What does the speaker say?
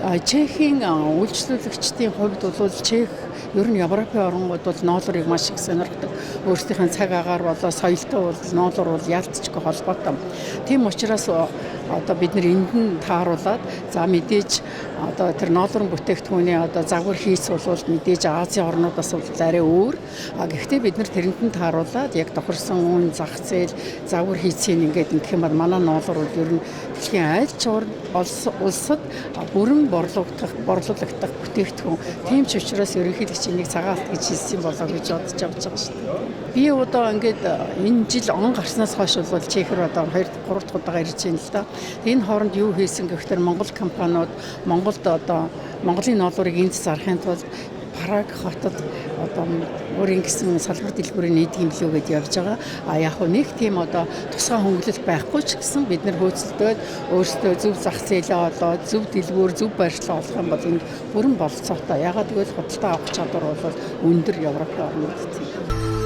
Чехийн үйлчлүүлэгчдийн хувьд бол Чех ер нь Европын орнууд бол ноолорыг маш их сонирхдаг. Өөрсдийнх нь цаг агаар болоо соёлтой бол ноолор бол ялцчихгүй холбоотой. Тийм учраас одоо бид нар энд нь тааруулаад за мэдээж одоо тэр ноолорын бүтээгдэхүүний одоо загвар хийц бол мэдээж Азийн орнуудаас бол арай өөр. Гэхдээ бид нар тэрэнд нь тааруулаад яг тохирсон үн зах зээл загвар хийцийн ингээд ингэх юм бол манай ноолор бол ер нь дэлхийн аль ч улсад бүрэн борлуулагдах бүтээгдэхүүн. Тийм ч учраас ерөнхийдөө энийг цагаалт гэж хэлсэн болоо гэж бодож авч байгаа шүү дээ. Би одоо ингээд энэ жил он гарснаас хойш бол Чехэр одоо 2-3 дахь удаа ирж байна л да. Энэ хооронд юу хийсэн гэхээр Монгол компаниуд Монголд одоо Монголын ноолорыг энд зарахын тулд Праг хотод одоо өөрийн гэсэн салбар дэлгүүрийн нийт хэмлүү гэдээ явж байгаа. Яг нэг тийм одоо тусгай хөнгөлөлт байхгүй ч гэсэн бид нар хөөцөлдөөд өөрсдөө зөв зах зээлээ олоод зөв дэлгүүр зөв байршлаа олох юм бол энэ бүрэн болцоотой. Ягаад гэвэл худалдаа авах чадвар бол өндөр Европын орнууд тийм.